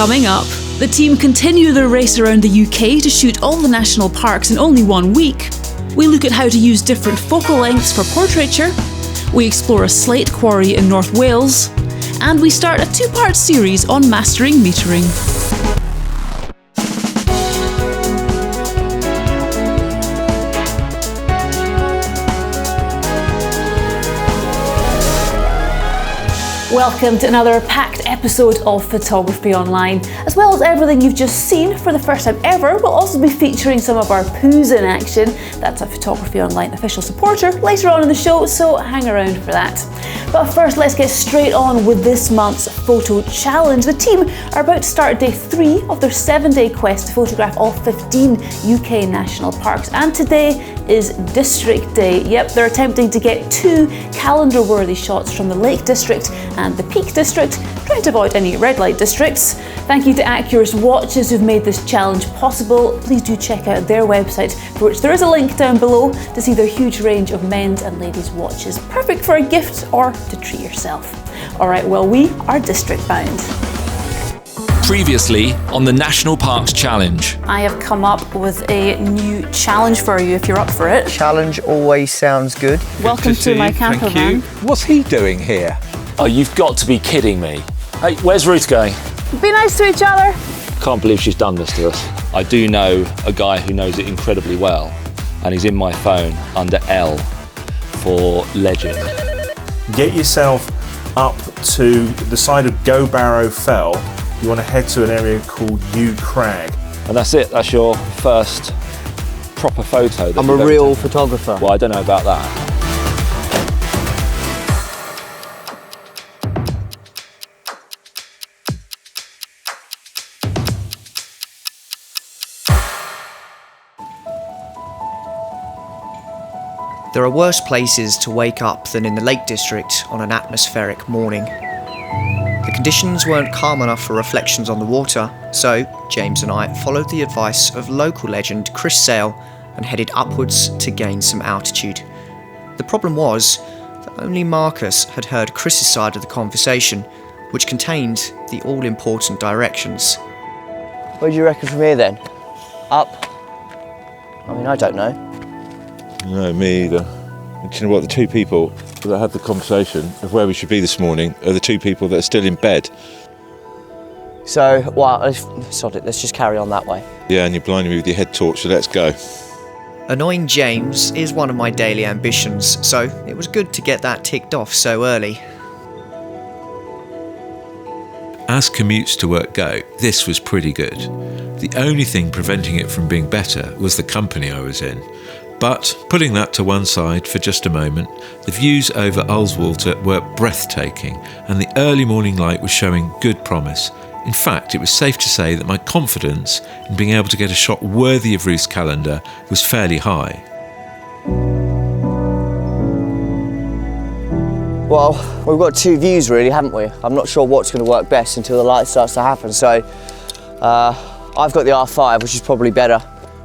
Coming up, the team continue their race around the UK to shoot all the national parks in only 1 week. We look at how to use different focal lengths for portraiture. We explore a slate quarry in North Wales. And we start a 2-part series on mastering metering. Welcome to another packed episode of Photography Online. As well as everything you've just seen for the first time ever, we'll also be featuring some of our poos in action. That's a Photography Online official supporter later on in the show, so hang around for that. But first, let's get straight on with this month's photo challenge. The team are about to start day 3 of their 7-day quest to photograph all 15 UK national parks, and today is District Day. Yep, they're attempting to get 2 calendar-worthy shots from the Lake District and the Peak District, trying to avoid any red light districts. Thank you to Accurist Watches who've made this challenge possible. Please do check out their website, for which there is a link down below, to see their huge range of men's and ladies' watches. Perfect for a gift or to treat yourself. Alright, well, we are district bound. Previously on the National Parks Challenge. I have come up with a new challenge for you if you're up for it. Challenge always sounds good. Welcome to my camper van. What's he doing here? Oh, you've got to be kidding me. Hey, where's Ruth going? Be nice to each other. Can't believe she's done this to us. I do know a guy who knows it incredibly well, and he's in my phone under L for legend. Get yourself up to the side of Go Barrow Fell. You want to head to an area called Yew Crag. And that's it, that's your first proper photo. I'm a real photographer. Well, I don't know about that. There are worse places to wake up than in the Lake District on an atmospheric morning. The conditions weren't calm enough for reflections on the water, so James and I followed the advice of local legend Chris Sale and headed upwards to gain some altitude. The problem was that only Marcus had heard Chris's side of the conversation, which contained the all-important directions. Where do you reckon from here then? Up? I mean, I don't know. No, me either. And do you know what? The 2 people that had the conversation of where we should be this morning are the 2 people that are still in bed. So, well, sod it, let's just carry on that way. Yeah, and you're blinding me with your head torch, so let's go. Annoying James is one of my daily ambitions, so it was good to get that ticked off so early. As commutes to work go, this was pretty good. The only thing preventing it from being better was the company I was in. But putting that to one side for just a moment, the views over Ullswater were breathtaking, and the early morning light was showing good promise. In fact, it was safe to say that my confidence in being able to get a shot worthy of Ruth's calendar was fairly high. Well, we've got 2 views really, haven't we? I'm not sure what's going to work best until the light starts to happen, so I've got the R5, which is probably better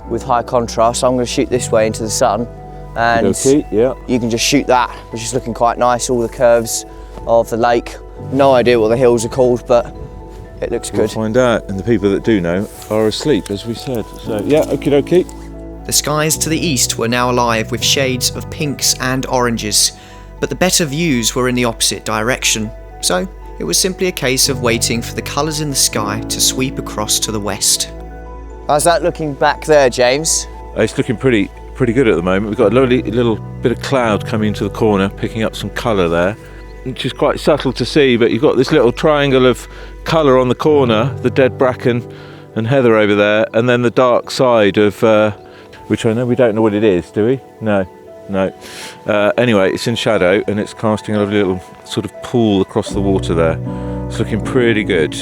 with high contrast, so I'm going to shoot this way into the sun, and you can just shoot that, which is looking quite nice, all the curves of the lake. No idea what the hills are called, but it looks good. We'll find out, and the people that do know are asleep, as we said. So yeah, okie dokie. The skies to the east were now alive with shades of pinks and oranges, but the better views were in the opposite direction, so it was simply a case of waiting for the colours in the sky to sweep across to the west. How's that looking back there, James? It's looking pretty good at the moment. We've got a lovely little bit of cloud coming into the corner, picking up some colour there, which is quite subtle to see, but you've got this little triangle of colour on the corner, the dead bracken and heather over there, and then the dark side of, which I know we don't know what it is, do we? No. Anyway, it's in shadow and it's casting a lovely little sort of pool across the water there. It's looking pretty good.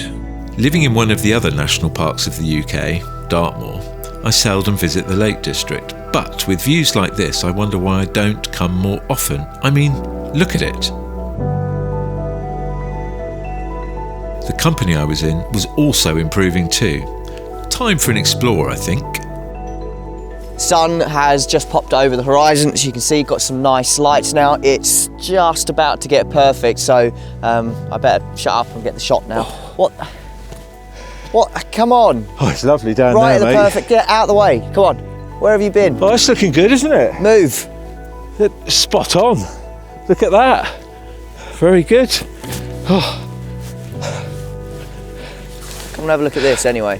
Living in one of the other national parks of the UK, Dartmoor, I seldom visit the Lake District, but with views like this I wonder why I don't come more often. I mean, look at it. The company I was in was also improving too. Time for an explore, I think. Sun has just popped over the horizon, as you can see, got some nice lights now. It's just about to get perfect, so I better shut up and get the shot now. What? What? Come on. Oh, it's lovely down Right there, at the mate. perfect. Get out of the way. Come on. Where have you been? Oh, it's looking good, isn't it? Move. Spot on. Look at that. Very good. Oh, Come and have a look at this anyway.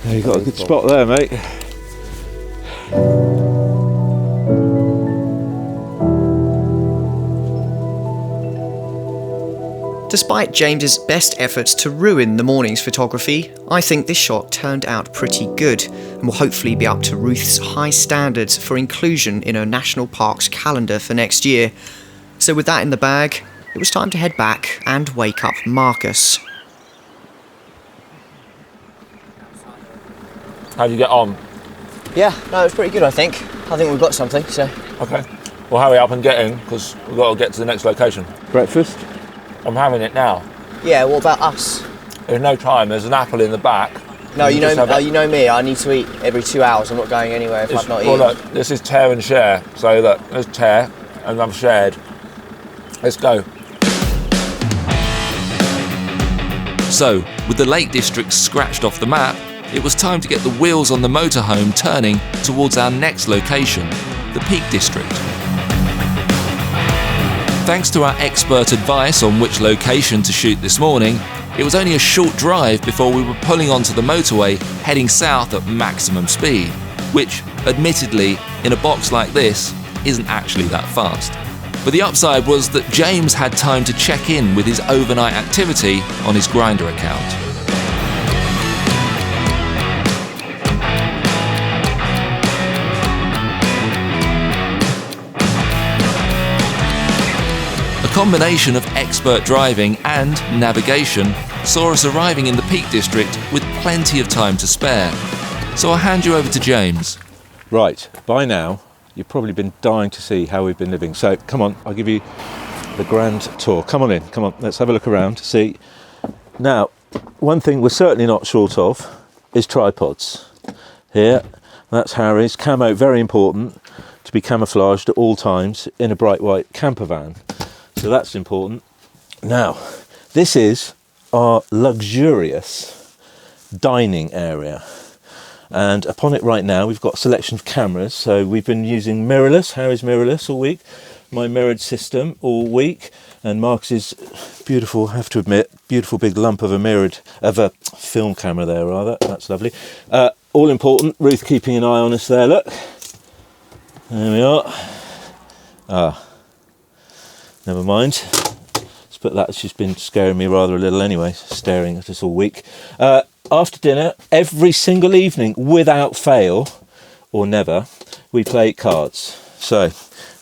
you got a good spot there, mate. Despite James's best efforts to ruin the morning's photography, I think this shot turned out pretty good and will hopefully be up to Ruth's high standards for inclusion in her national parks calendar for next year. So with that in the bag, it was time to head back and wake up Marcus. How'd you get on? Yeah, no, it's pretty good, I think. I think we've got something, so. Okay. Well, hurry up and get in, because we've got to get to the next location. Breakfast? I'm having it now. Yeah, what about us? There's no time. There's an apple in the back. No, you just have it. know me. I need to eat every 2 hours. I'm not going anywhere if I've not Well, eaten. look, this is tear and share. So look, there's tear, and I've shared. Let's go. So, with the Lake District scratched off the map, it was time to get the wheels on the motorhome turning towards our next location, the Peak District. Thanks to our expert advice on which location to shoot this morning, it was only a short drive before we were pulling onto the motorway heading south at maximum speed, which, admittedly, in a box like this, isn't actually that fast. But the upside was that James had time to check in with his overnight activity on his Grindr account. A combination of expert driving and navigation saw us arriving in the Peak District with plenty of time to spare. So I'll hand you over to James. Right, by now, you've probably been dying to see how we've been living. So come on, I'll give you the grand tour. Come on in, come on, let's have a look around to see. Now, one thing we're certainly not short of is tripods. Here, that's Harry's. Camo, very important to be camouflaged at all times in a bright white camper van. So that's important. Now, this is our luxurious dining area. And upon it right now, we've got a selection of cameras. So we've been using mirrorless, Harry's mirrorless all week, my mirrored system all week, and Marcus's beautiful, I have to admit, beautiful big lump of a film camera there rather. That's lovely. All important, Ruth keeping an eye on us there, look. There we are. Never mind. Let's put that, she's been scaring me rather a little anyway, staring at us all week. After dinner, every single evening, without fail, or never, we play cards. So,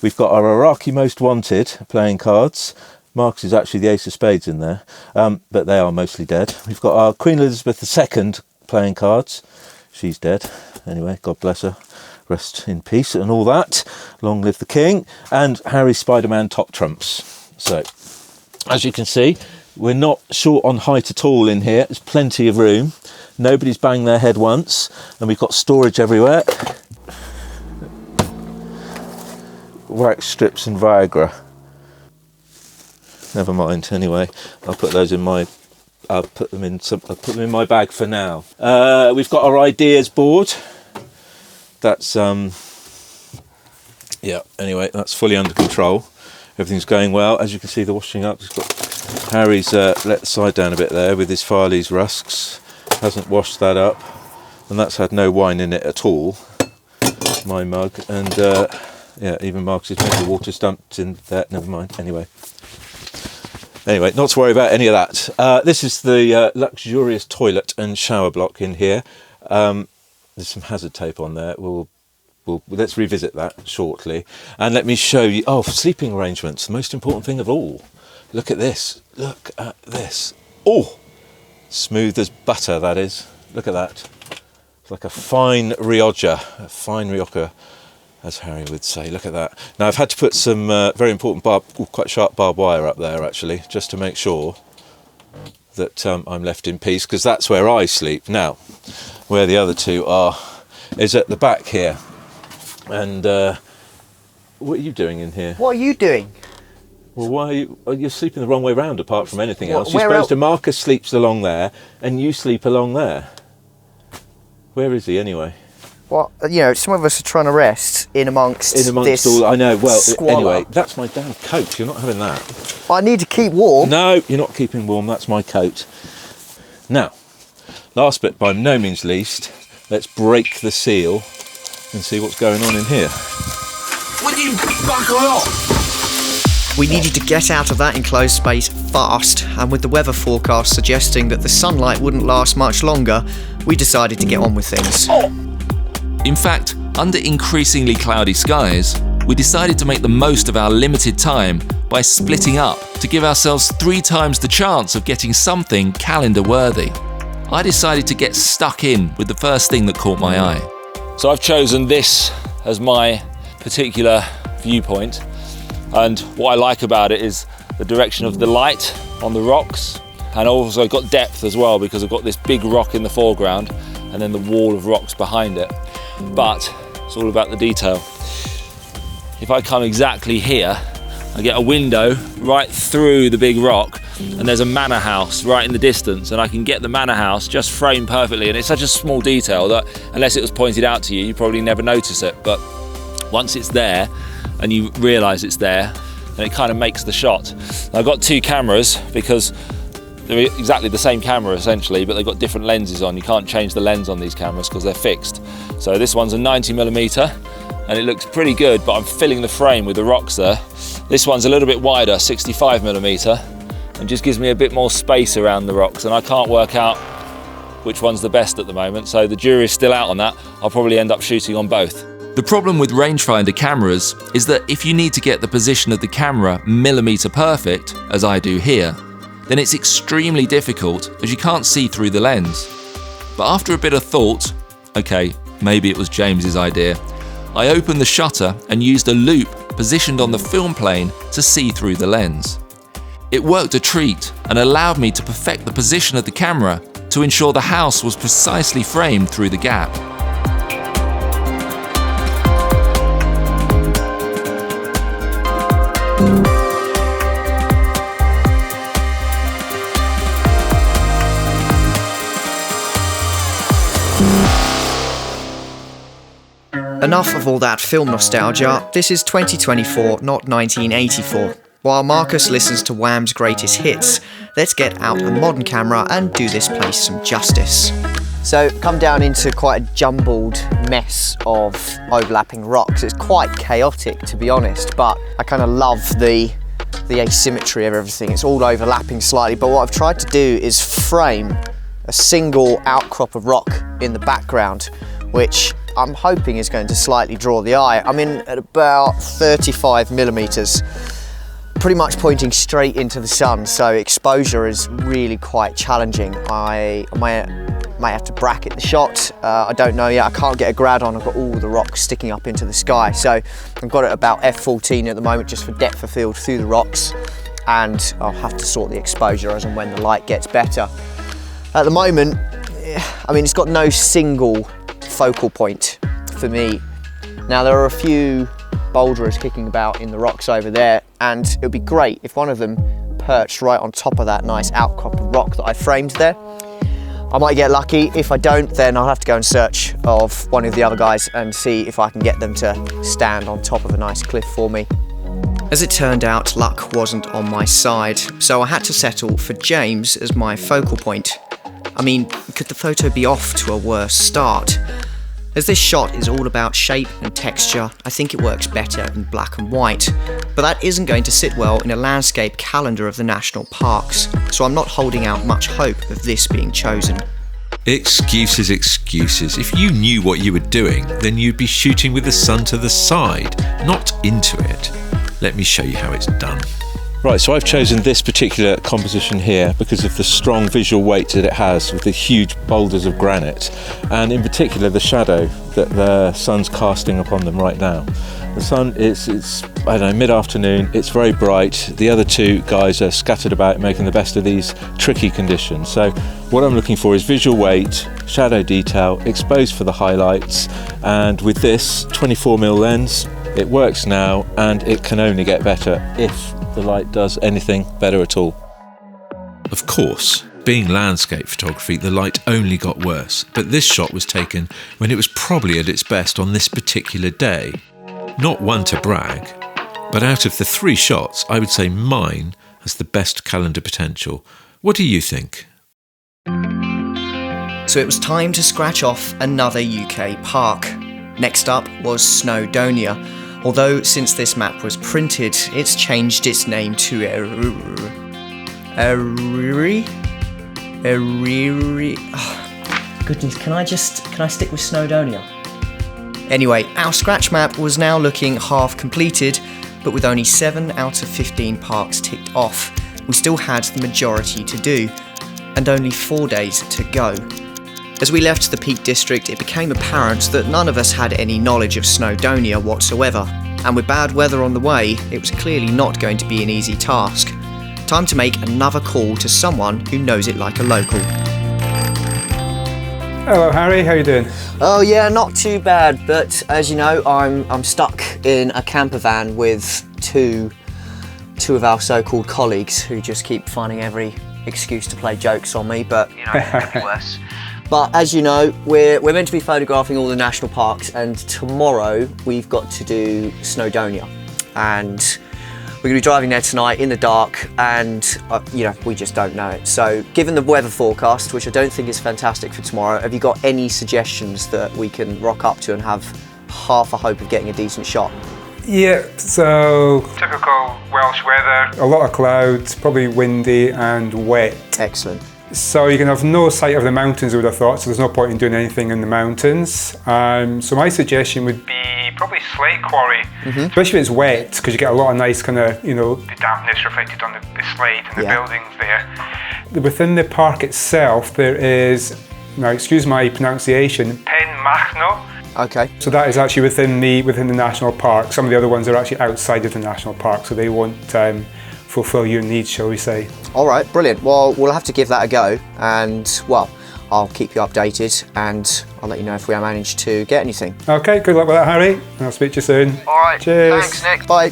we've got our Iraqi Most Wanted playing cards. Marcus is actually the ace of spades in there, but they are mostly dead. We've got our Queen Elizabeth II playing cards. She's dead. Anyway, God bless her. Rest in peace and all that. Long live the king. And Harry's Spider-Man top trumps. So, as you can see, we're not short on height at all in here. There's plenty of room. Nobody's banged their head once. And we've got storage everywhere. Wax strips and Viagra. Never mind. Anyway, I'll put those in my... I'll put them in my bag for now. We've got our ideas board. That's yeah, anyway, that's fully under control. Everything's going well. As you can see, the washing up. He's got Harry's let the side down a bit there with his Farley's rusks. Hasn't washed that up, and that's had no wine in it at all. My mug, and yeah, even Marcus's maybe water's dumped in there. Never mind. Anyway, not to worry about any of that. This is the luxurious toilet and shower block in here. There's some hazard tape on there. Let's revisit that shortly. And let me show you, sleeping arrangements, the most important thing of all. Look at this. Look at this. Oh, smooth as butter, that is. Look at that. It's like a fine rioja, as Harry would say. Look at that. Now, I've had to put some very important quite sharp barbed wire up there, actually, just to make sure that I'm left in peace, because that's where I sleep. Now, where the other two are is at the back here. And what are you doing in here? What are you doing? Well, why are you? You're sleeping the wrong way round. Apart from anything else, Where you're supposed else? to. Marcus sleeps along there, and you sleep along there. Where is he anyway? Well, you know, some of us are trying to rest in amongst this all. I know. Well, squalor. anyway, that's my damn coat. You're not having that. I need to keep warm. No, you're not keeping warm. That's my coat. Now, last but by no means least, let's break the seal and see what's going on in here. Will you buckle off? We needed to get out of that enclosed space fast, and with the weather forecast suggesting that the sunlight wouldn't last much longer, we decided to get on with things. In fact, under increasingly cloudy skies, we decided to make the most of our limited time by splitting up to give ourselves 3 times the chance of getting something calendar-worthy. I decided to get stuck in with the first thing that caught my eye. So I've chosen this as my particular viewpoint, and what I like about it is the direction of the light on the rocks, and also got depth as well because I've got this big rock in the foreground and then the wall of rocks behind it. But it's all about the detail. If I come exactly here, I get a window right through the big rock, and there's a manor house right in the distance, and I can get the manor house just framed perfectly, and it's such a small detail that unless it was pointed out to you, you probably never notice it. But once it's there and you realise it's there, then it kind of makes the shot. I've got 2 cameras because they're exactly the same camera essentially, but they've got different lenses on. You can't change the lens on these cameras because they're fixed. So this one's a 90mm and it looks pretty good, but I'm filling the frame with the rocks there. This one's a little bit wider, 65mm, and just gives me a bit more space around the rocks, and I can't work out which one's the best at the moment, so the jury's still out on that. I'll probably end up shooting on both. The problem with rangefinder cameras is that if you need to get the position of the camera millimetre perfect, as I do here, then it's extremely difficult as you can't see through the lens. But after a bit of thought, okay, maybe it was James's idea, I opened the shutter and used a loop positioned on the film plane to see through the lens. It worked a treat and allowed me to perfect the position of the camera to ensure the house was precisely framed through the gap. Enough of all that film nostalgia. This is 2024, not 1984. While Marcus listens to Wham's greatest hits, let's get out a modern camera and do this place some justice. So come down into quite a jumbled mess of overlapping rocks. It's quite chaotic, to be honest, but I kind of love the asymmetry of everything. It's all overlapping slightly, but what I've tried to do is frame a single outcrop of rock in the background, which I'm hoping is going to slightly draw the eye. I'm in at about 35mm, pretty much pointing straight into the sun, so exposure is really quite challenging. I might have to bracket the shot. I don't know yet. I can't get a grad on. I've got all the rocks sticking up into the sky, so I've got it about f14 at the moment just for depth of field through the rocks, and I'll have to sort the exposure as and when the light gets better. At the moment, I mean, it's got no single focal point for me. Now there are a few boulderers kicking about in the rocks over there, and it would be great if one of them perched right on top of that nice outcrop of rock that I framed there. I might get lucky. If I don't, then I'll have to go in search of one of the other guys and see if I can get them to stand on top of a nice cliff for me. As it turned out, luck wasn't on my side, so I had to settle for James as my focal point. I mean, could the photo be off to a worse start? As this shot is all about shape and texture, I think it works better in black and white. But that isn't going to sit well in a landscape calendar of the national parks, so I'm not holding out much hope of this being chosen. Excuses, excuses. If you knew what you were doing, then you'd be shooting with the sun to the side, not into it. Let me show you how it's done. Right, so I've chosen this particular composition here because of the strong visual weight that it has with the huge boulders of granite, and in particular the shadow that the sun's casting upon them right now. The sun, it's I don't know, mid-afternoon, it's very bright. The other 2 guys are scattered about making the best of these tricky conditions. So what I'm looking for is visual weight, shadow detail, exposed for the highlights, and with this 24mm lens, It works now, and it can only get better if the light does anything better at all. Of course, being landscape photography, the light only got worse, but this shot was taken when it was probably at its best on this particular day. Not one to brag, but out of the 3 shots, I would say mine has the best calendar potential. What do you think? So it was time to scratch off another UK park. Next up was Snowdonia, although since this map was printed, it's changed its name to Eriri. Oh, goodness, can I stick with Snowdonia? Anyway, our scratch map was now looking half completed, but with only 7 out of 15 parks ticked off. We still had the majority to do, and only 4 days to go. As we left the Peak District, it became apparent that none of us had any knowledge of Snowdonia whatsoever, and with bad weather on the way, it was clearly not going to be an easy task. Time to make another call to someone who knows it like a local. Hello Harry, how you doing? Oh yeah, not too bad, but as you know, I'm stuck in a camper van with two of our so-called colleagues who just keep finding every excuse to play jokes on me, but you know, it could be worse. But as you know, we're meant to be photographing all the national parks, and tomorrow we've got to do Snowdonia, and we're going to be driving there tonight in the dark, and you know, we just don't know it. So given the weather forecast, which I don't think is fantastic for tomorrow, have you got any suggestions that we can rock up to and have half a hope of getting a decent shot? Yeah, so typical Welsh weather. a lot of clouds, probably windy and wet. Excellent. So you can have no sight of the mountains, I would have thought, so there's no point in doing anything in the mountains. So my suggestion would be Probably Slate quarry. especially if it's wet, because you get a lot of nice kind of, you know, The dampness reflected on the slate and the Yeah. buildings there. within the park itself there is, now excuse my pronunciation, Pen Machno. Okay. so that is actually within the national park. Some of the other ones are actually outside of the national park, so they won't fulfill your needs, shall we say. All right, brilliant. Well, we'll have to give that a go, and well, I'll keep you updated, and I'll let you know if we manage to get anything. Okay, good luck with that, Harry, and I'll speak to you soon. All right. Cheers. Thanks, Nick. Bye.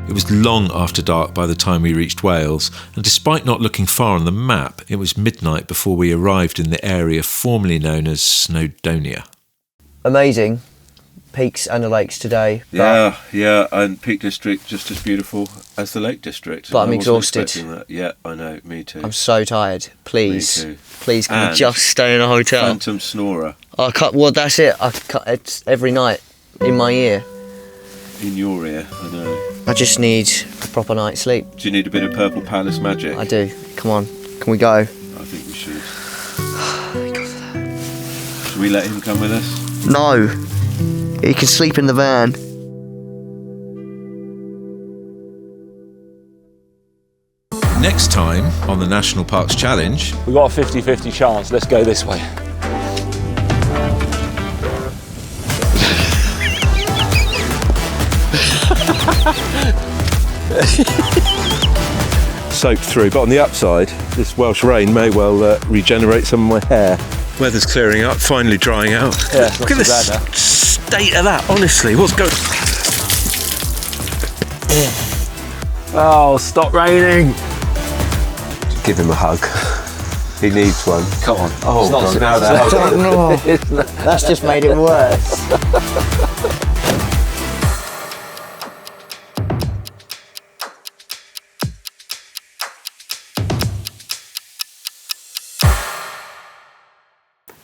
It was long after dark by the time we reached Wales, and despite not looking far on the map, it was midnight before we arrived in the area formerly known as Snowdonia. Amazing peaks and the lakes today. But Yeah, and Peak District just as beautiful as the Lake District. But I'm I wasn't exhausted. expecting that. Yeah, I know, me too. I'm so tired. Please, Me too. please, can we And just stay in a hotel? Phantom snorer I can't. Well, that's it. It's every night in my ear. in your ear, I know. I just need a proper night's sleep. Do you need a bit of Purple Palace magic? I do. Come on, can we go? I think we should. Should we let him come with us? No, he can sleep in the van. Next time on the National Parks Challenge, We've got a 50-50 chance. Let's go this way. Soaked through, but on the upside, this Welsh rain may well regenerate some of my hair. Weather's clearing up, finally drying out. Yeah, it's not Look at too bad the now. state of that, honestly. What's going Oh, stop raining. Give him a hug. He needs one. Come on. Oh, It's not God, so now bad. that- That's just made it worse.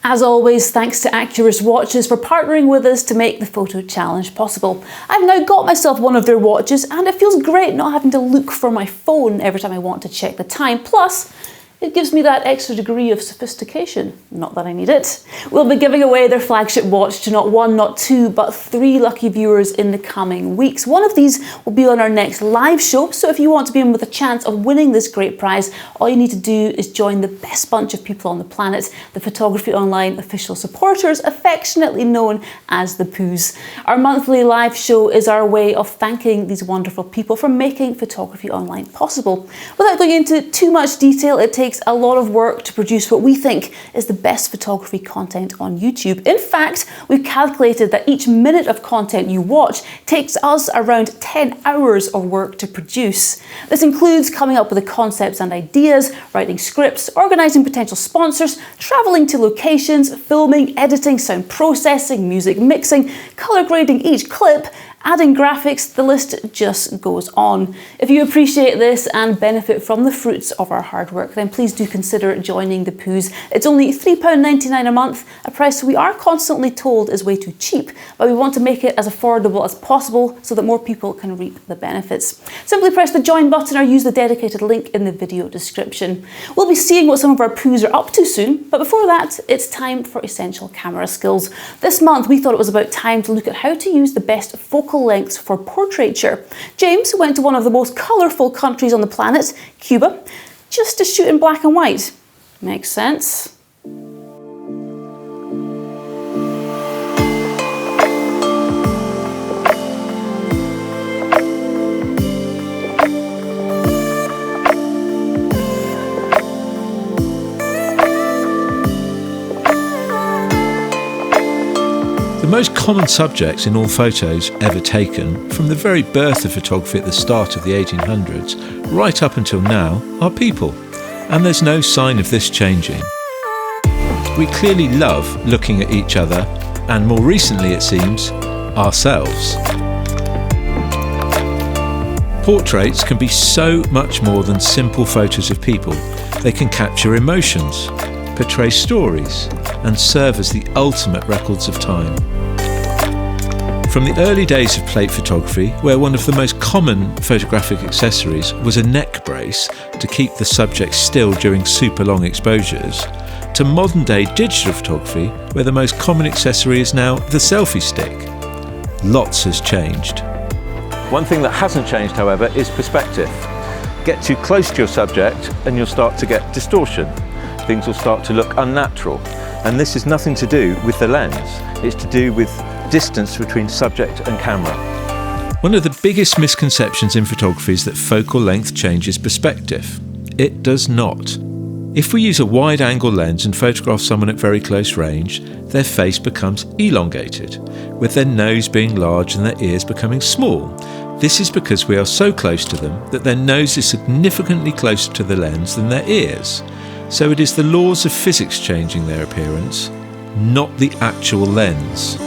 As always, thanks to Accurist Watches for partnering with us to make the photo challenge possible. I've now got myself one of their watches, and it feels great not having to look for my phone every time I want to check the time. Plus, it gives me that extra degree of sophistication. Not that I need it. We'll be giving away their flagship watch to not one, not two, but 3 lucky viewers in the coming weeks. One of these will be on our next live show, so if you want to be in with a chance of winning this great prize, all you need to do is join the best bunch of people on the planet, the Photography Online official supporters, affectionately known as the Poos. Our monthly live show is our way of thanking these wonderful people for making Photography Online possible. Without going into too much detail, it takes takes a lot of work to produce what we think is the best photography content on YouTube. In fact, we've calculated that each minute of content you watch takes us around 10 hours of work to produce. This includes coming up with the concepts and ideas, writing scripts, organising potential sponsors, travelling to locations, filming, editing, sound processing, music mixing, colour grading each clip, adding graphics, the list just goes on. If you appreciate this and benefit from the fruits of our hard work, then please do consider joining the Poos. It's only £3.99 a month, a price we are constantly told is way too cheap, but we want to make it as affordable as possible so that more people can reap the benefits. Simply press the join button or use the dedicated link in the video description. We'll be seeing what some of our Poos are up to soon, but before that, it's time for essential camera skills. This month, we thought it was about time to look at how to use the best focal lengths for portraiture. James went to one of the most colourful countries on the planet, Cuba, just to shoot in black and white. Makes sense. The most common subjects in all photos ever taken, from the very birth of photography at the start of the 1800s, right up until now, are people. And there's no sign of this changing. We clearly love looking at each other, and more recently it seems, ourselves. Portraits can be so much more than simple photos of people. They can capture emotions, portray stories, and serve as the ultimate records of time. From the early days of plate photography, where one of the most common photographic accessories was a neck brace to keep the subject still during super long exposures, to modern day digital photography, where the most common accessory is now the selfie stick. Lots has changed. One thing that hasn't changed, however, is perspective. Get too close to your subject and you'll start to get distortion. Things will start to look unnatural. And this is nothing to do with the lens. It's to do with distance between subject and camera. One of the biggest misconceptions in photography is that focal length changes perspective. It does not. If we use a wide-angle lens and photograph someone at very close range, their face becomes elongated, with their nose being large and their ears becoming small. This is because we are so close to them that their nose is significantly closer to the lens than their ears. So it is the laws of physics changing their appearance, not the actual lens.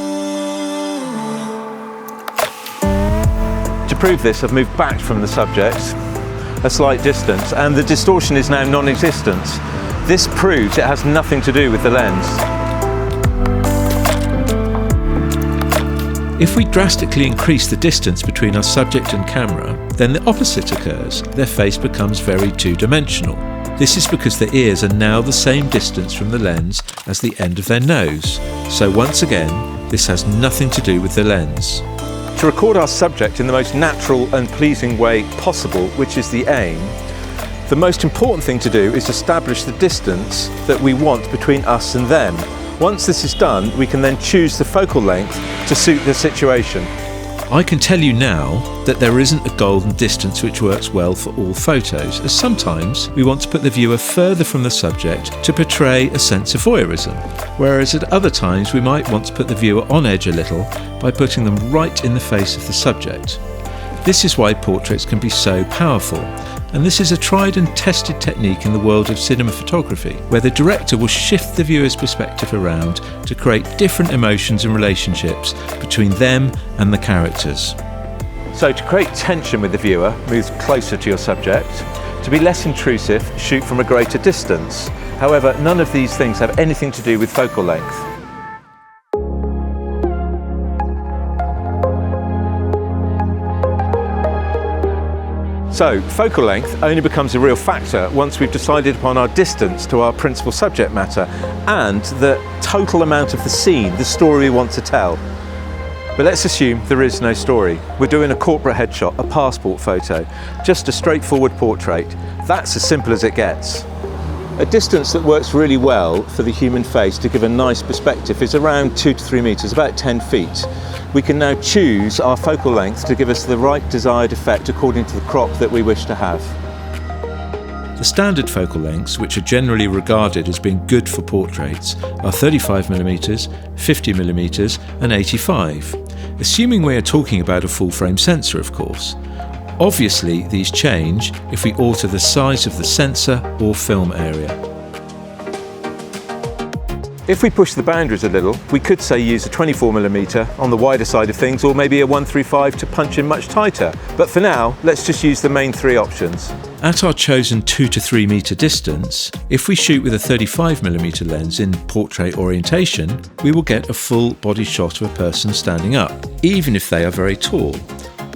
To prove this, I've moved back from the subject a slight distance, and the distortion is now non-existent. This proves it has nothing to do with the lens. If we drastically increase the distance between our subject and camera, then the opposite occurs. Their face becomes very two-dimensional. This is because their ears are now the same distance from the lens as the end of their nose. So once again, this has nothing to do with the lens. To record our subject in the most natural and pleasing way possible, which is the aim, the most important thing to do is establish the distance that we want between us and them. Once this is done, we can then choose the focal length to suit the situation. I can tell you now that there isn't a golden distance which works well for all photos, as sometimes we want to put the viewer further from the subject to portray a sense of voyeurism, whereas at other times we might want to put the viewer on edge a little by putting them right in the face of the subject. This is why portraits can be so powerful, and this is a tried and tested technique in the world of cinema photography, where the director will shift the viewer's perspective around to create different emotions and relationships between them and the characters. So to create tension with the viewer, move closer to your subject. To be less intrusive, shoot from a greater distance. However, none of these things have anything to do with focal length. So, focal length only becomes a real factor once we've decided upon our distance to our principal subject matter and the total amount of the scene, the story we want to tell. But let's assume there is no story. We're doing a corporate headshot, a passport photo, just a straightforward portrait. That's as simple as it gets. A distance that works really well for the human face to give a nice perspective is around 2 to 3 meters, about 10 feet. We can now choose our focal length to give us the right desired effect according to the crop that we wish to have. The standard focal lengths, which are generally regarded as being good for portraits, are 35mm, 50mm and 85, assuming we are talking about a full-frame sensor, of course. Obviously, these change if we alter the size of the sensor or film area. If we push the boundaries a little, we could say use a 24mm on the wider side of things, or maybe a 135 to punch in much tighter. But for now, let's just use the main three options. At our chosen 2 to 3 metre distance, if we shoot with a 35mm lens in portrait orientation, we will get a full body shot of a person standing up, even if they are very tall,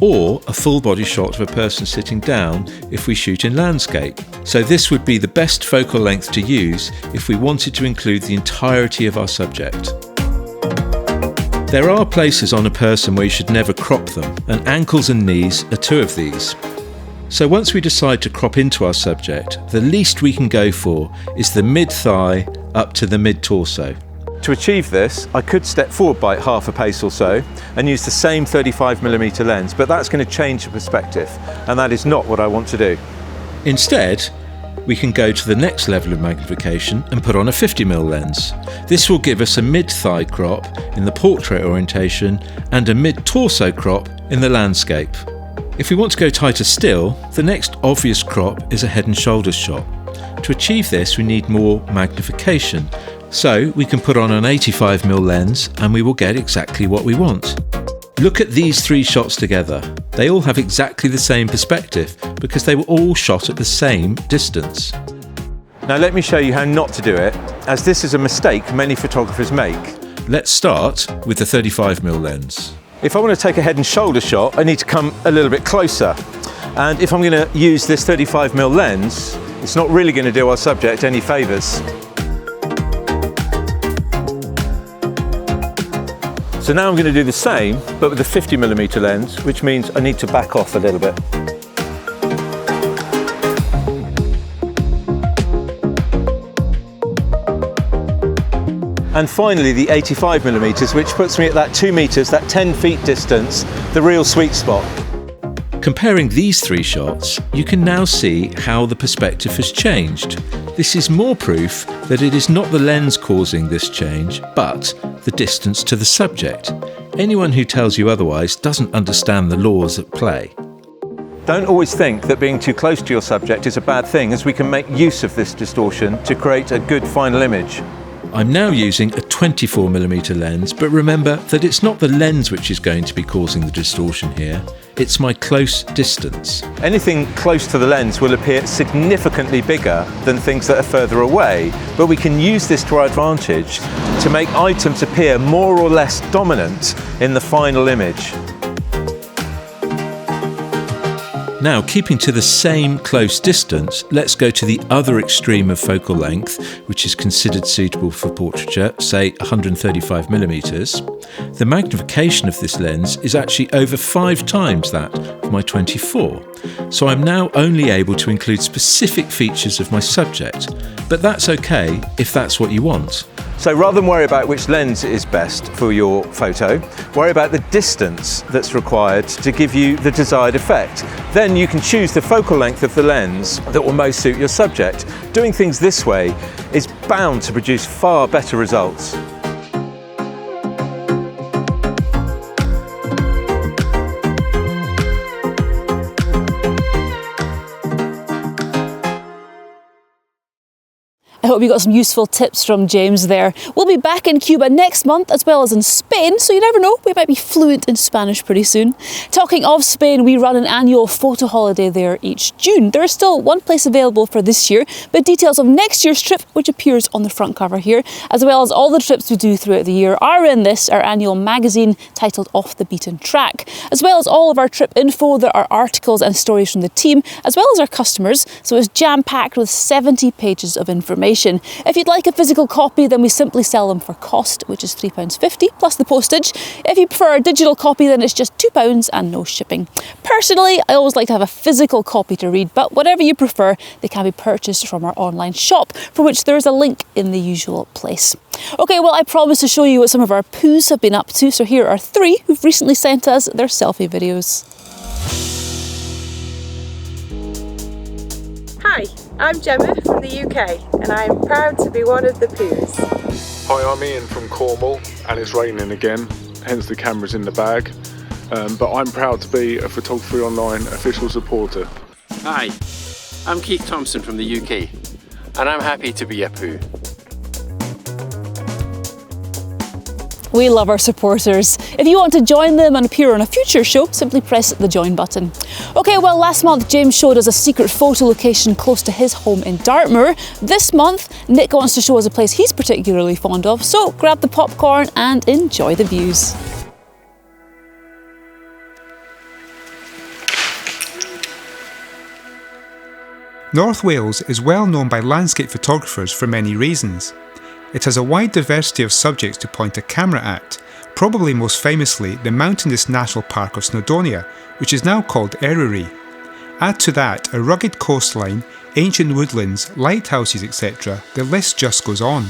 or a full body shot of a person sitting down if we shoot in landscape. So this would be the best focal length to use if we wanted to include the entirety of our subject. There are places on a person where you should never crop them, and ankles and knees are two of these. So once we decide to crop into our subject, the least we can go for is the mid-thigh up to the mid-torso. To achieve this, I could step forward by half a pace or so and use the same 35mm lens, but that's going to change the perspective, and that is not what I want to do. Instead, we can go to the next level of magnification and put on a 50mm lens. This will give us a mid-thigh crop in the portrait orientation and a mid-torso crop in the landscape. If we want to go tighter still, the next obvious crop is a head and shoulders shot. To achieve this, we need more magnification. So we can put on an 85mm lens and we will get exactly what we want. Look at these three shots together. They all have exactly the same perspective because they were all shot at the same distance. Now let me show you how not to do it, as this is a mistake many photographers make. Let's start with the 35mm lens. If I want to take a head and shoulder shot, I need to come a little bit closer. And if I'm going to use this 35mm lens, it's not really going to do our subject any favours. So now I'm going to do the same, but with a 50mm lens, which means I need to back off a little bit. And finally the 85mm, which puts me at that 2 metres, that 10 feet distance, the real sweet spot. Comparing these three shots, you can now see how the perspective has changed. This is more proof that it is not the lens causing this change, but the distance to the subject. Anyone who tells you otherwise doesn't understand the laws at play. Don't always think that being too close to your subject is a bad thing, as we can make use of this distortion to create a good final image. I'm now using a 24mm lens, but remember that it's not the lens which is going to be causing the distortion here, it's my close distance. Anything close to the lens will appear significantly bigger than things that are further away, but we can use this to our advantage to make items appear more or less dominant in the final image. Now, keeping to the same close distance, let's go to the other extreme of focal length, which is considered suitable for portraiture, say 135mm. The magnification of this lens is actually over 5 times that of my 24. So I'm now only able to include specific features of my subject, but that's okay if that's what you want. So rather than worry about which lens is best for your photo, worry about the distance that's required to give you the desired effect. Then you can choose the focal length of the lens that will most suit your subject. Doing things this way is bound to produce far better results. I hope you got some useful tips from James there. We'll be back in Cuba next month as well as in Spain, so you never know, we might be fluent in Spanish pretty soon. Talking of Spain, we run an annual photo holiday there each June. There is still one place available for this year, but details of next year's trip, which appears on the front cover here, as well as all the trips we do throughout the year, are in this, our annual magazine titled Off the Beaten Track. As well as all of our trip info, there are articles and stories from the team, as well as our customers, so it's jam-packed with 70 pages of information. If you'd like a physical copy, then we simply sell them for cost, which is £3.50 plus the postage. If you prefer a digital copy, then it's just £2 and no shipping. Personally, I always like to have a physical copy to read, but whatever you prefer, they can be purchased from our online shop, for which there is a link in the usual place. Okay, well, I promised to show you what some of our poos have been up to, so here are 3 who've recently sent us their selfie videos. Hi, I'm Gemma from the UK and I'm proud to be one of the Poos. Hi, I'm Ian from Cornwall and it's raining again, hence the camera's in the bag. But I'm proud to be a Photography Online official supporter. Hi, I'm Keith Thompson from the UK and I'm happy to be a Poo. We love our supporters. If you want to join them and appear on a future show, simply press the join button. Okay, well, last month James showed us a secret photo location close to his home in Dartmoor. This month, Nick wants to show us a place he's particularly fond of, so grab the popcorn and enjoy the views. North Wales is well known by landscape photographers for many reasons. It has a wide diversity of subjects to point a camera at, probably most famously the mountainous national park of Snowdonia, which is now called Eryri. Add to that a rugged coastline, ancient woodlands, lighthouses, etc. The list just goes on.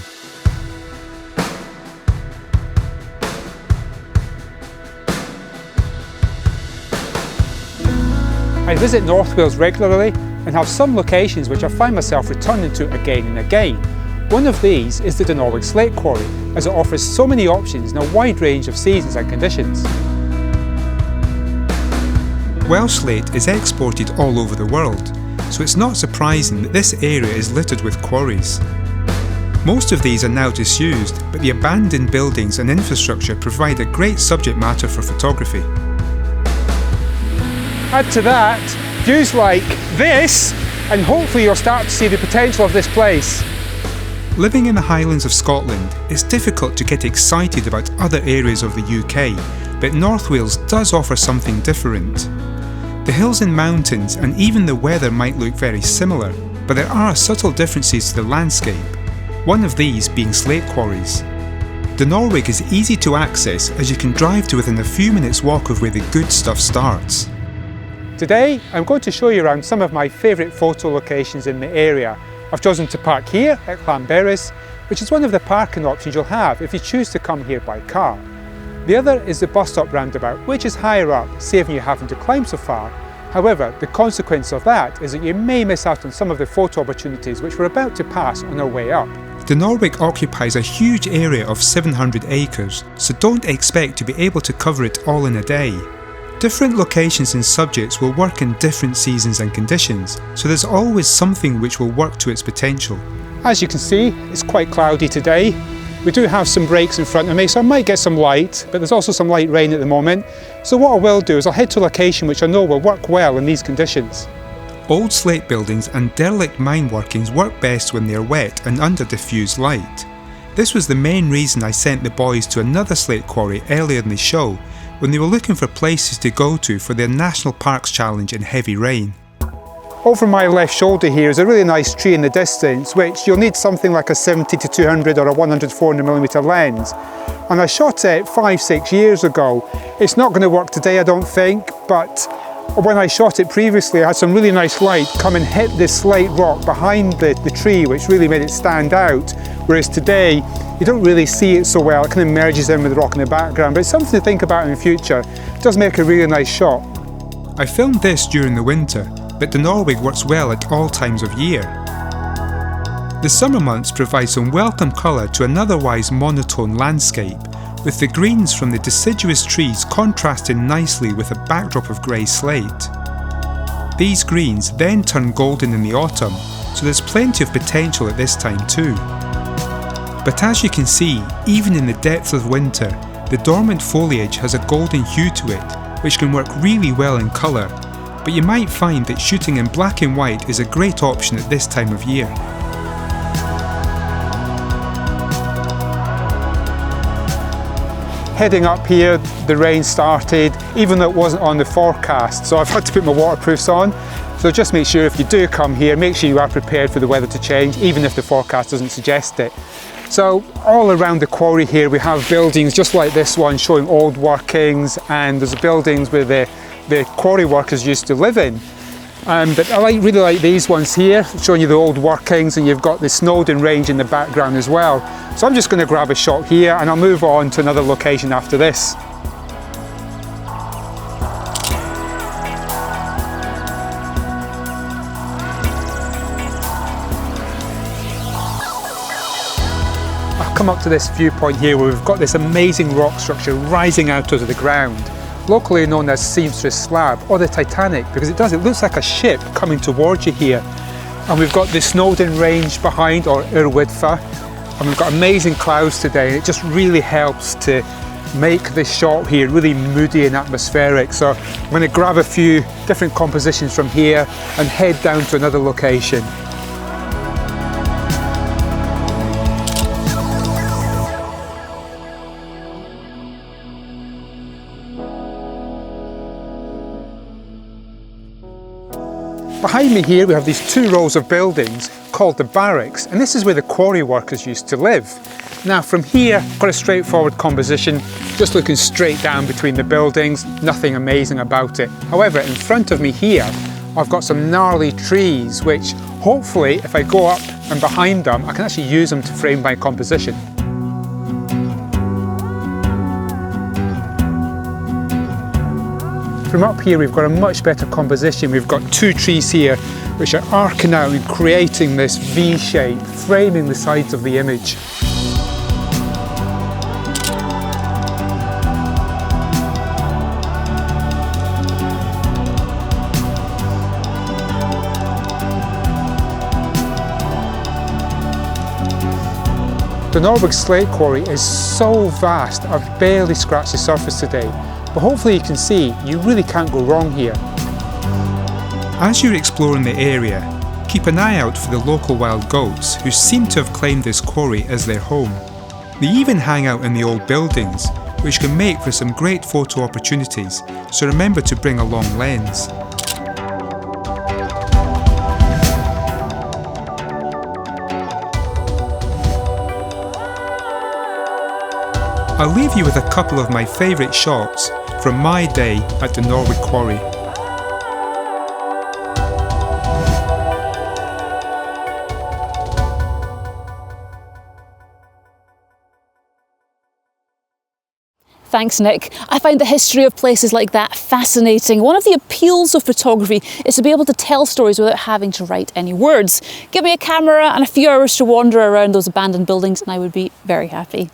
I visit North Wales regularly and have some locations which I find myself returning to again and again. One of these is the Dinorwig Slate Quarry, as it offers so many options in a wide range of seasons and conditions. Welsh slate is exported all over the world, so it's not surprising that this area is littered with quarries. Most of these are now disused, but the abandoned buildings and infrastructure provide a great subject matter for photography. Add to that views like this, and hopefully you'll start to see the potential of this place. Living in the Highlands of Scotland, it's difficult to get excited about other areas of the UK, but North Wales does offer something different. The hills and mountains and even the weather might look very similar, but there are subtle differences to the landscape, one of these being slate quarries. Dinorwig is easy to access as you can drive to within a few minutes walk of where the good stuff starts. Today I'm going to show you around some of my favourite photo locations in the area. I've chosen to park here at Llanberis, which is one of the parking options you'll have if you choose to come here by car. The other is the bus stop roundabout, which is higher up, saving you having to climb so far. However, the consequence of that is that you may miss out on some of the photo opportunities which we're about to pass on our way up. Dinorwig occupies a huge area of 700 acres, so don't expect to be able to cover it all in a day. Different locations and subjects will work in different seasons and conditions, so there's always something which will work to its potential. As you can see, it's quite cloudy today. We do have some breaks in front of me, so I might get some light, but there's also some light rain at the moment. So what I will do is I'll head to a location which I know will work well in these conditions. Old slate buildings and derelict mine workings work best when they're wet and under diffused light. This was the main reason I sent the boys to another slate quarry earlier in the show, when they were looking for places to go to for their National Parks Challenge in heavy rain. Over my left shoulder here is a really nice tree in the distance, which you'll need something like a 70 to 200 or a 100-400mm lens. And I shot it 5-6 years ago. It's not going to work today, I don't think, but when I shot it previously, I had some really nice light come and hit this slate rock behind the tree, which really made it stand out. Whereas today, you don't really see it so well. It kind of merges in with the rock in the background, but it's something to think about in the future. It does make a really nice shot. I filmed this during the winter, but Dinorwig works well at all times of year. The summer months provide some welcome colour to an otherwise monotone landscape, with the greens from the deciduous trees contrasting nicely with a backdrop of grey slate. These greens then turn golden in the autumn, so there's plenty of potential at this time too. But as you can see, even in the depth of winter, the dormant foliage has a golden hue to it, which can work really well in colour, but you might find that shooting in black and white is a great option at this time of year. Heading up here, the rain started, even though it wasn't on the forecast, so I've had to put my waterproofs on. So just make sure if you do come here, make sure you are prepared for the weather to change, even if the forecast doesn't suggest it. So all around the quarry here we have buildings just like this one showing old workings, and there's buildings where the quarry workers used to live in. But I really like these ones here, showing you the old workings, and you've got the Snowdon range in the background as well. So I'm just going to grab a shot here and I'll move on to another location after this. I've come up to this viewpoint here where we've got this amazing rock structure rising out of the ground, locally known as Seamstress Slab or the Titanic, because it looks like a ship coming towards you here. And we've got the Snowdonia range behind, or Urwidfa, and we've got amazing clouds today, and it just really helps to make this shot here really moody and atmospheric. So I'm going to grab a few different compositions from here and head down to another location. Behind me here we have these 2 rows of buildings called the barracks, and this is where the quarry workers used to live. Now from here, I've got a straightforward composition, just looking straight down between the buildings, nothing amazing about it. However, in front of me here, I've got some gnarly trees, which hopefully if I go up and behind them, I can actually use them to frame my composition. From up here we've got a much better composition. We've got 2 trees here which are arcing out and creating this V shape, framing the sides of the image. The Norwich Slate quarry is so vast, I've barely scratched the surface today. But hopefully you can see, you really can't go wrong here. As you're exploring the area, keep an eye out for the local wild goats who seem to have claimed this quarry as their home. They even hang out in the old buildings, which can make for some great photo opportunities, so remember to bring a long lens. I'll leave you with a couple of my favourite shots from my day at the Norwich Quarry. Thanks, Nick. I find the history of places like that fascinating. One of the appeals of photography is to be able to tell stories without having to write any words. Give me a camera and a few hours to wander around those abandoned buildings and I would be very happy.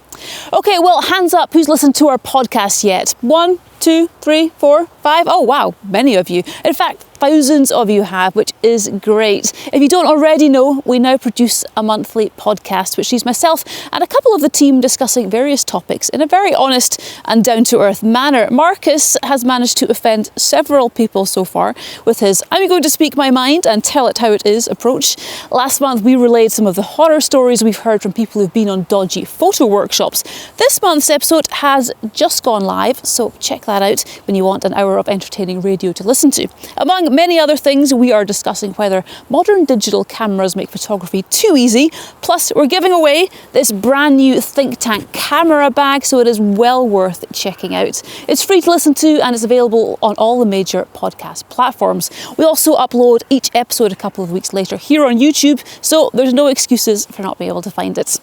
Okay, well, hands up, who's listened to our podcast yet? 1, 2, 3, 4, 5. Oh wow, many of you. In fact, thousands of you have, which is great. If you don't already know, we now produce a monthly podcast which sees myself and a couple of the team discussing various topics in a very honest and down-to-earth manner. Marcus has managed to offend several people so far with his "I'm going to speak my mind and tell it how it is" approach. Last month we relayed some of the horror stories we've heard from people who've been on dodgy photo workshops. This month's episode has just gone live, so check that out when you want an hour of entertaining radio to listen to. Among many other things, we are discussing whether modern digital cameras make photography too easy. Plus, we're giving away this brand new Think Tank camera bag, so it is well worth checking out. It's free to listen to and it's available on all the major podcast platforms. We also upload each episode a couple of weeks later here on YouTube, so there's no excuses for not being able to find it.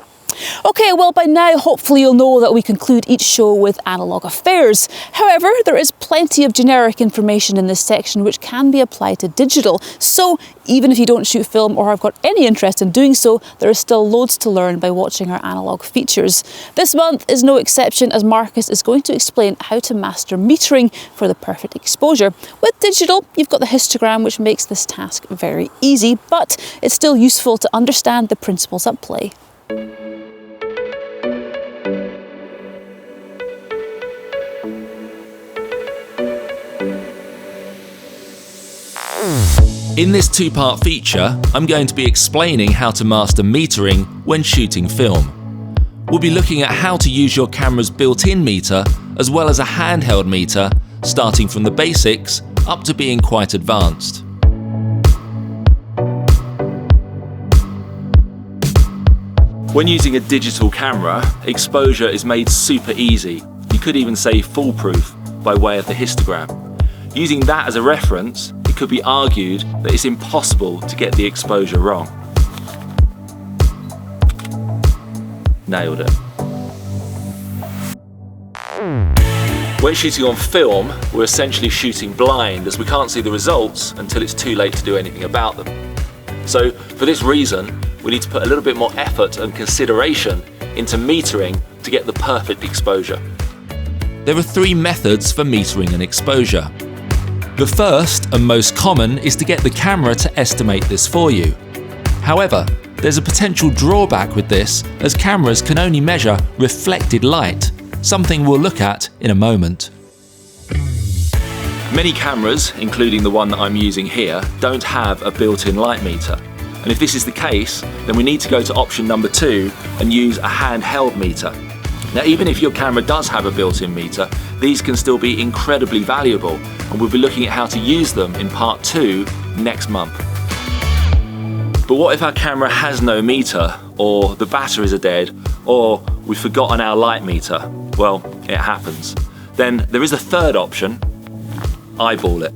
Okay, well by now hopefully you'll know that we conclude each show with analogue affairs. However, there is plenty of generic information in this section which can be applied to digital. So even if you don't shoot film or have got any interest in doing so, there is still loads to learn by watching our analogue features. This month is no exception, as Marcus is going to explain how to master metering for the perfect exposure. With digital, you've got the histogram, which makes this task very easy, but it's still useful to understand the principles at play. In this 2-part feature, I'm going to be explaining how to master metering when shooting film. We'll be looking at how to use your camera's built-in meter as well as a handheld meter, starting from the basics up to being quite advanced. When using a digital camera, exposure is made super easy. You could even say foolproof by way of the histogram. Using that as a reference, it could be argued that it's impossible to get the exposure wrong. Nailed it. When shooting on film, we're essentially shooting blind, as we can't see the results until it's too late to do anything about them. So for this reason, we need to put a little bit more effort and consideration into metering to get the perfect exposure. There are 3 methods for metering an exposure. The first and most common is to get the camera to estimate this for you. However, there's a potential drawback with this, as cameras can only measure reflected light, something we'll look at in a moment. Many cameras, including the one that I'm using here, don't have a built-in light meter. And if this is the case, then we need to go to option number 2 and use a handheld meter. Now, even if your camera does have a built-in meter, these can still be incredibly valuable, and we'll be looking at how to use them in part 2 next month. But what if our camera has no meter, or the batteries are dead, or we've forgotten our light meter? Well, it happens. Then there is a third option: eyeball it.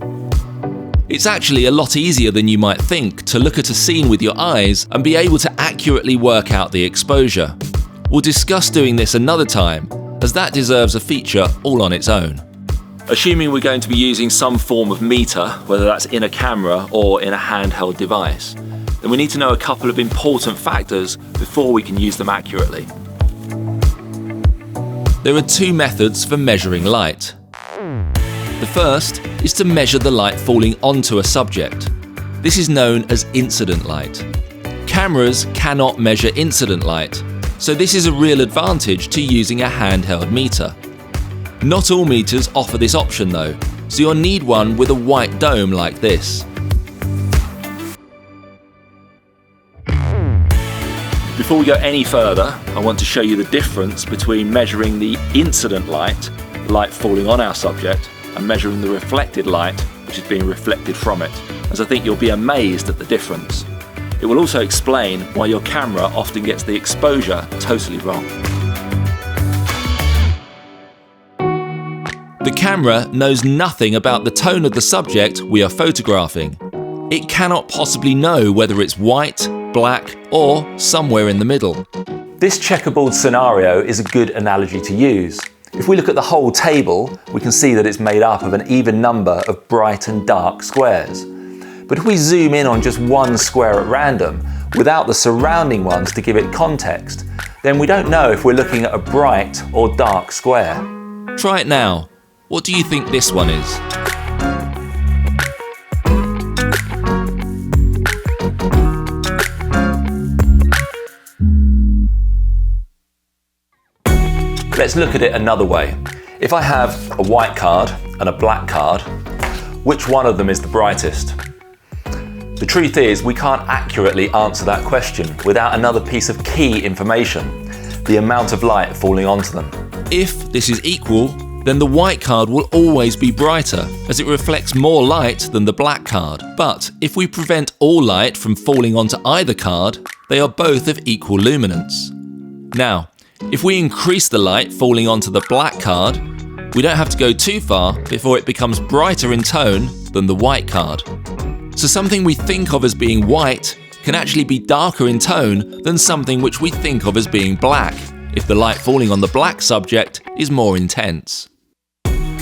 It's actually a lot easier than you might think to look at a scene with your eyes and be able to accurately work out the exposure. We'll discuss doing this another time, as that deserves a feature all on its own. Assuming we're going to be using some form of meter, whether that's in a camera or in a handheld device, then we need to know a couple of important factors before we can use them accurately. There are 2 methods for measuring light. The first is to measure the light falling onto a subject. This is known as incident light. Cameras cannot measure incident light, so this is a real advantage to using a handheld meter. Not all meters offer this option though, so you'll need one with a white dome like this. Before we go any further, I want to show you the difference between measuring the incident light falling on our subject, and measuring the reflected light which is being reflected from it, as I think you'll be amazed at the difference. It will also explain why your camera often gets the exposure totally wrong. The camera knows nothing about the tone of the subject we are photographing. It cannot possibly know whether it's white, black, or somewhere in the middle. This checkerboard scenario is a good analogy to use. If we look at the whole table, we can see that it's made up of an even number of bright and dark squares. But if we zoom in on just one square at random, without the surrounding ones to give it context, then we don't know if we're looking at a bright or dark square. Try it now. What do you think this one is? Let's look at it another way. If I have a white card and a black card, which one of them is the brightest? The truth is, we can't accurately answer that question without another piece of key information: the amount of light falling onto them. If this is equal, then the white card will always be brighter, as it reflects more light than the black card. But if we prevent all light from falling onto either card, they are both of equal luminance. Now, if we increase the light falling onto the black card, we don't have to go too far before it becomes brighter in tone than the white card. So something we think of as being white can actually be darker in tone than something which we think of as being black, if the light falling on the black subject is more intense.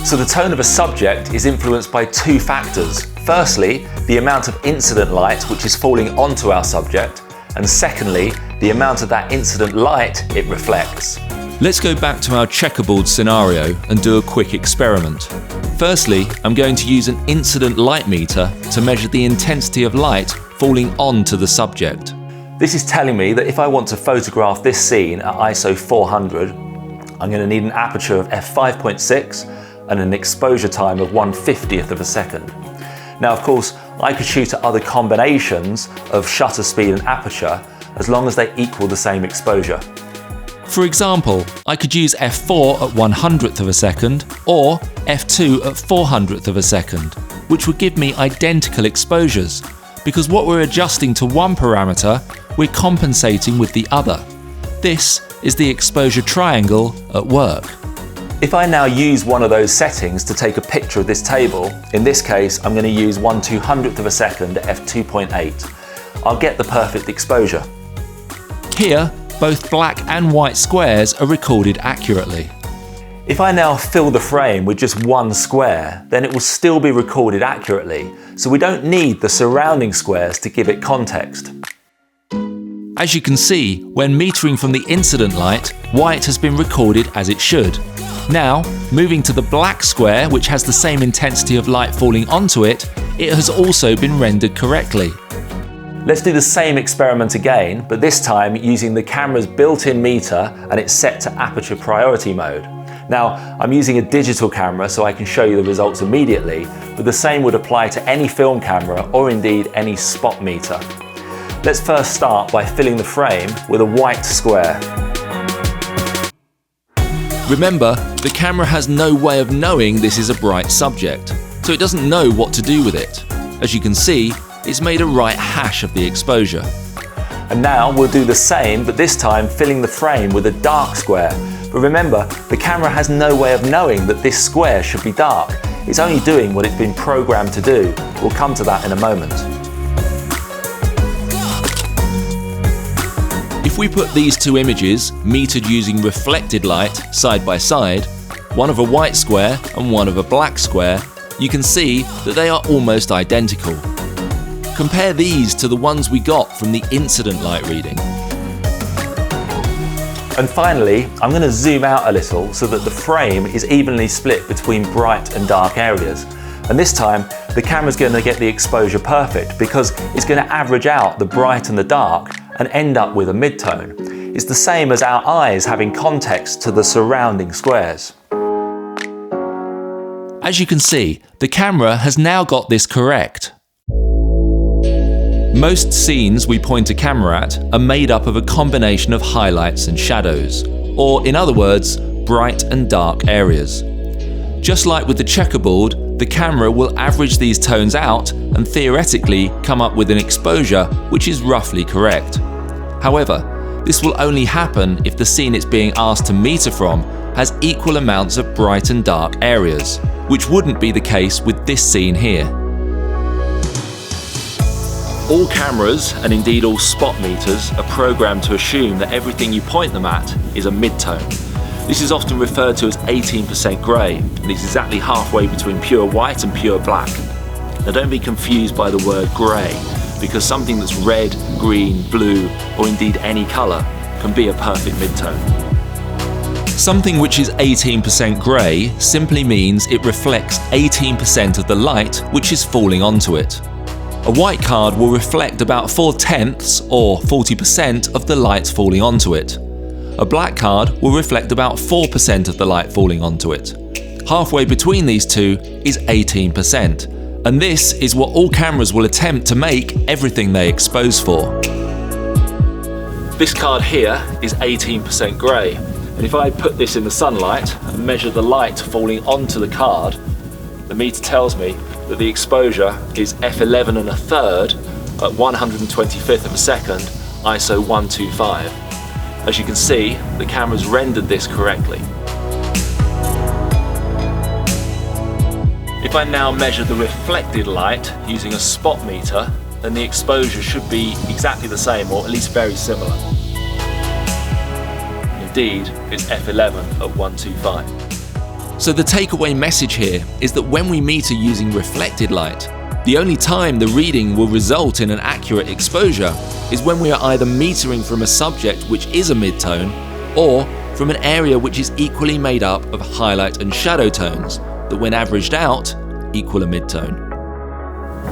So the tone of a subject is influenced by 2 factors. Firstly, the amount of incident light which is falling onto our subject, and secondly, the amount of that incident light it reflects. Let's go back to our checkerboard scenario and do a quick experiment. Firstly, I'm going to use an incident light meter to measure the intensity of light falling onto the subject. This is telling me that if I want to photograph this scene at ISO 400, I'm going to need an aperture of f5.6 and an exposure time of 1/50th of a second. Now, of course, I could shoot at other combinations of shutter speed and aperture as long as they equal the same exposure. For example, I could use f4 at 100th of a second or f2 at 400th of a second, which would give me identical exposures, because what we're adjusting to one parameter, we're compensating with the other. This is the exposure triangle at work. If I now use one of those settings to take a picture of this table, in this case I'm going to use 1/200th of a second at f2.8, I'll get the perfect exposure. Here, both black and white squares are recorded accurately. If I now fill the frame with just one square, then it will still be recorded accurately, so we don't need the surrounding squares to give it context. As you can see, when metering from the incident light, white has been recorded as it should. Now, moving to the black square, which has the same intensity of light falling onto it, it has also been rendered correctly. Let's do the same experiment again, but this time using the camera's built-in meter and it's set to aperture priority mode. Now, I'm using a digital camera so I can show you the results immediately, but the same would apply to any film camera or indeed any spot meter. Let's first start by filling the frame with a white square. Remember, the camera has no way of knowing this is a bright subject, so it doesn't know what to do with it. As you can see, it's made a right hash of the exposure. And now we'll do the same, but this time filling the frame with a dark square. But remember, the camera has no way of knowing that this square should be dark. It's only doing what it's been programmed to do. We'll come to that in a moment. If we put these two images, metered using reflected light, side by side, one of a white square and one of a black square, you can see that they are almost identical. Compare these to the ones we got from the incident light reading. And finally, I'm going to zoom out a little so that the frame is evenly split between bright and dark areas. And this time, the camera's going to get the exposure perfect because it's going to average out the bright and the dark and end up with a midtone. It's the same as our eyes having context to the surrounding squares. As you can see, the camera has now got this correct. Most scenes we point a camera at are made up of a combination of highlights and shadows, or in other words, bright and dark areas. Just like with the checkerboard, the camera will average these tones out and theoretically come up with an exposure which is roughly correct. However, this will only happen if the scene it's being asked to meter from has equal amounts of bright and dark areas, which wouldn't be the case with this scene here. All cameras, and indeed all spot meters, are programmed to assume that everything you point them at is a midtone. This is often referred to as 18% grey, and it's exactly halfway between pure white and pure black. Now don't be confused by the word grey, because something that's red, green, blue, or indeed any colour can be a perfect midtone. Something which is 18% grey simply means it reflects 18% of the light which is falling onto it. A white card will reflect about 4/10 or 40% of the light falling onto it. A black card will reflect about 4% of the light falling onto it. Halfway between these two is 18%, and this is what all cameras will attempt to make everything they expose for. This card here is 18% grey, and if I put this in the sunlight and measure the light falling onto the card, the meter tells me that the exposure is f11 1/3 at 125th of a second, ISO 125. As you can see, the camera's rendered this correctly. If I now measure the reflected light using a spot meter, then the exposure should be exactly the same, or at least very similar. Indeed, it's f11 at 125. So the takeaway message here is that when we meter using reflected light, the only time the reading will result in an accurate exposure is when we are either metering from a subject which is a midtone, or from an area which is equally made up of highlight and shadow tones that when averaged out equal a midtone.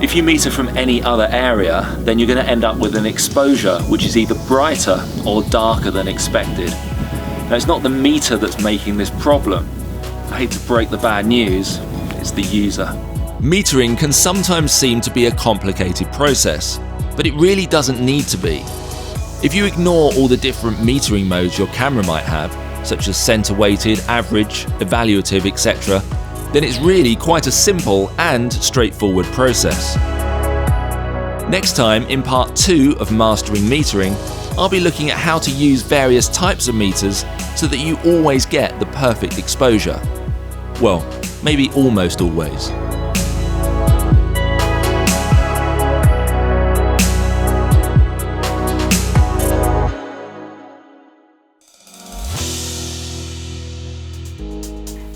If you meter from any other area, then you're going to end up with an exposure which is either brighter or darker than expected. Now, it's not the meter that's making this problem. I hate to break the bad news, it's the user. Metering can sometimes seem to be a complicated process, but it really doesn't need to be. If you ignore all the different metering modes your camera might have, such as center weighted, average, evaluative, etc., then it's really quite a simple and straightforward process. Next time, in part 2 of Mastering Metering, I'll be looking at how to use various types of meters so that you always get the perfect exposure. Well, maybe almost always.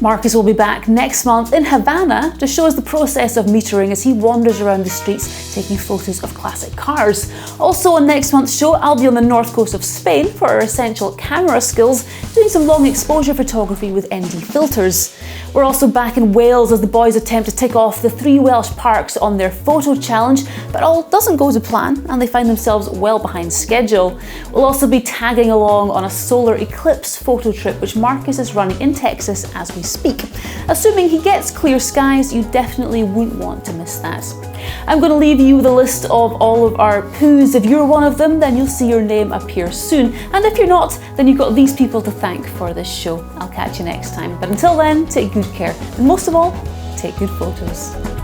Marcus will be back next month in Havana to show us the process of metering as he wanders around the streets taking photos of classic cars. Also on next month's show, I'll be on the north coast of Spain for our essential camera skills, doing some long exposure photography with ND filters. We're also back in Wales as the boys attempt to tick off the 3 Welsh parks on their photo challenge, but all doesn't go to plan and they find themselves well behind schedule. We'll also be tagging along on a solar eclipse photo trip which Marcus is running in Texas as we speak. Assuming he gets clear skies, you definitely wouldn't want to miss that. I'm going to leave you with a list of all of our poos. If you're one of them, then you'll see your name appear soon. And if you're not, then you've got these people to thank for this show. I'll catch you next time. But until then, take good care. And most of all, take good photos.